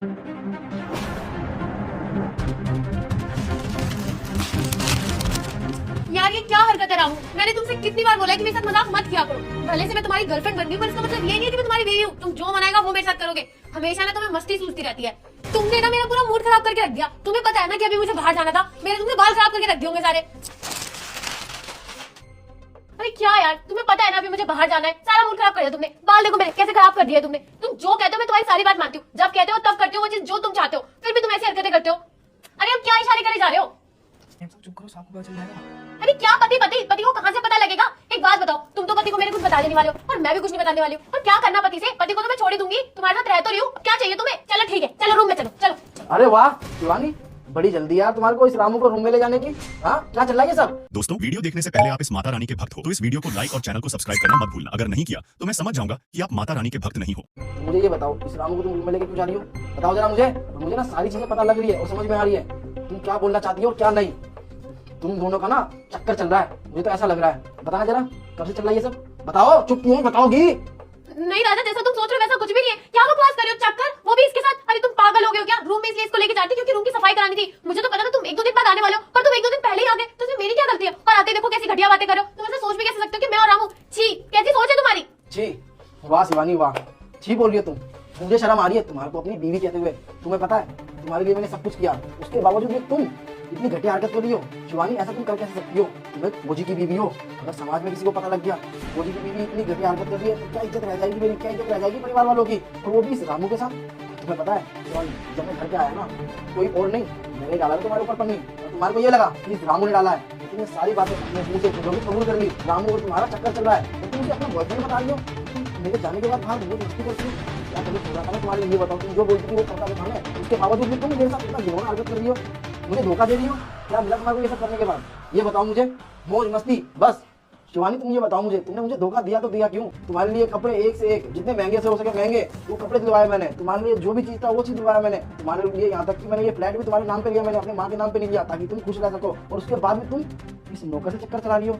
यार ये क्या हरकत है रामू? मैंने तुमसे कितनी बार बोला है कि मेरे साथ मजाक मत किया करो। भले से मैं तुम्हारी गर्लफ्रेंड बन गई पर इसका मतलब ये नहीं है कि मैं तुम्हारी बीवी हूँ। तुम जो मनाएगा वो मेरे साथ करोगे। हमेशा ना तुम्हें मस्ती सूझती रहती है। तुमने ना मेरा पूरा मूड खराब करके रख दिया। तुम्हें पता है ना कि अभी मुझे बाहर जाना था। मेरे तुमने बाल खराब करके रख दिए होंगे सारे। अरे क्या यार, तुम्हें पता है ना अभी मुझे बाहर जाना है। सारा मूड खराब कर दिया तुमने। बाल देखो मेरे कैसे खराब कर दिया तुमने। तुम जो कहते हो मैं तुम्हारी सारी बात मानती हूँ। जब कहते हो तब करते हो वो चीज जो तुम चाहते हो, फिर भी तुम ऐसी हरकतें करते हो। अरे अब क्या इशारे करे जा रहे हो? चुप करो, साफ पता चल जाएगा। अरे क्या पति पति पति को कहाँ से पता लगेगा? एक बात बताओ, तुम तो पति को मेरे कुछ बता देने वाले हो और मैं भी कुछ नहीं बताने वाली हूँ। और क्या करना पति से? पति को तो मैं छोड़ ही दूंगी। तुम्हारे साथ रह तो रही हूँ, क्या चाहिए तुम्हें? चलो ठीक है, चलो रूम में चलो चलो। अरे वाह शिवानी, बड़ी जल्दी यार तुम्हारे को इस रामू को रूम में ले जाने की। हाँ क्या चल रहा है ये सब? दोस्तों, वीडियो देखने से पहले आप इस माता रानी के भक्त हो तो इस वीडियो को लाइक और चैनल को सब्सक्राइब करना मत भूलना। अगर नहीं किया तो मैं समझ जाऊंगा कि आप माता रानी के भक्त नहीं हो। मुझे ये बताओ, इस रामू को तुम रूम में लेके क्यों जा रही हो? बताओ जरा मुझे। मुझे ना सारी चीजें पता लग रही है और समझ में आ रही है तुम क्या बोलना चाहती हो और क्या नहीं। तुम दोनों का ना चक्कर चल रहा है, मुझे तो ऐसा लग रहा है। बताना जरा कब से चल रहा है ये सब? बताओ, चुप क्यों बताओगी? नहीं राजा, जैसा तुम सोच रहे हो वैसा कुछ भी नहीं है। क्या बकवास कर रहे हो? चक्कर? वो भी इसके साथ? अरे तुम पागल हो गए हो क्या? रूम में इसलिए इसको लेके जाती क्योंकि रूम की सफाई करानी थी। मुझे तो पता था तुम एक दो दिन बाद आने वाले हो, पर तुम एक दो दिन पहले ही आ गए। तो इसमें मेरी क्या गलती है? और आते देखो कैसी घटिया बातें कर रहे हो। तुम ऐसा सोच भी कैसे सकते हो कि मैं और रामू? छी, कैसी सोच है तुम्हारी? छी, वाह शिवानी वाह, छी बोल रही हो तुम। मुझे शर्म आ रही है तुम्हारे को अपनी बीवी कहते हुए। तुम्हें पता है तुम्हारे लिए मैंने सब कुछ किया, उसके बावजूद भी तुम इतनी घटिया हरकत कर रही हो। शिवानी ऐसा तुम कर कैसे सकती हो? तुम्हें फौजी की बीवी हो, अगर समाज में किसी को पता लग गया फौजी की बीवी इतनी घटिया हरकत कर रही है तो क्या इज्जत रह जाएगी मेरी, क्या इज्जत रह जाएगी परिवार वालों की, और वो भी इस रामू के साथ। तुम्हें पता है शिवानी, जब मैं घर पे आया ना कोई और नहीं, मैंने डाला था तुम्हारे ऊपर पन्नी और तुम्हारे को ये लगा कि इस रामू ने डाला है। तुमने सारी बातें अपने मुंह से कबूल कर ली। रामू और तुम्हारा चक्कर चल रहा है तो तुम मुझे अपना बॉयफ्रेंड बता रही हो। मेरे जाने के बाद बाहर बहुत मस्ती करती हूँ। क्या कभी छोड़ा था मैं तुम्हारे लिए? बताओ, तुम जो बोलती थी वो करता था मैं, उसके बावजूद भी तुम मेरे साथ इतना घिनौना हरकत कर रही हो, मुझे धोखा दे रही हो। क्या मिला तुम्हारे को ये सब करने के बाद? ये बताओ मुझे। मौज मस्ती बस। शिवानी तुम ये बताओ मुझे, तुमने मुझे धोखा दिया तो दिया क्यों? तुम्हारे लिए कपड़े एक से एक, जितने महंगे से हो सके महंगे वो कपड़े दिलवाए मैंने। तुम्हारे लिए जो भी चीज था वो चीज दिलवाया मैंने। तुम्हारे लिए यहाँ तक कि मैंने ये फ्लैट भी तुम्हारे नाम पे लिया, मैंने अपने माँ के नाम पे नहीं लिया ताकि तुम खुश रह सको। और उसके बाद भी तुम इस नौकर से चक्कर चला रही हो।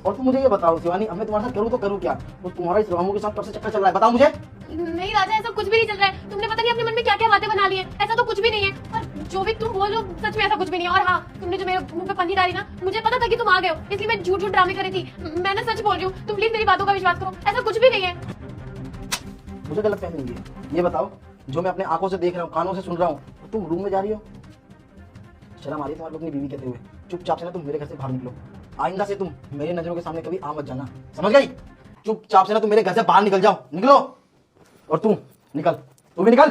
और तुम मुझे ये बताओ शिवानी, अब मैं तुम्हारे साथ करूँ तो करूँ क्या? और तुम्हारा इस रामू के साथ कब से चक्कर चल रहा है? बताओ मुझे। नहीं राजा, ऐसा कुछ भी नहीं चल रहा है। तुमने पता नहीं अपने मन में क्या क्या बातें बना ली है। ऐसा तो कुछ भी नहीं है। और जो भी तुम बोल रहे हो सच में ऐसा कुछ भी नहीं है। और हाँ, तुमने जो मेरे मुंह पे पन्नी डाली ना, मुझे पता था कि तुम आ गए हो, इसलिए मैं झूठ झूठ ड्रामे करी थी। मैंने सच बोल रही हूँ, तुम प्लीज मेरी बातों का विश्वास करो। ऐसा कुछ भी नहीं है। मुझे गलत फहमी हुई है। ये बताओ, जो मैं अपने आंखों से देख रहा हूँ, कानों से सुन रहा हूँ, तो तुम रूम में जा रही हो? शर्म आ रही है तुम्हारे को अपनी बीवी कहते हुए? चुपचाप से ना तुम मेरे घर से बाहर निकलो। आइंदा से तुम मेरी नजरों के सामने कभी आ मत जाना, समझ गई? चुपचाप से ना तुम मेरे घर से बाहर निकल जाओ, निकलो। और तू निकल, तू भी निकल।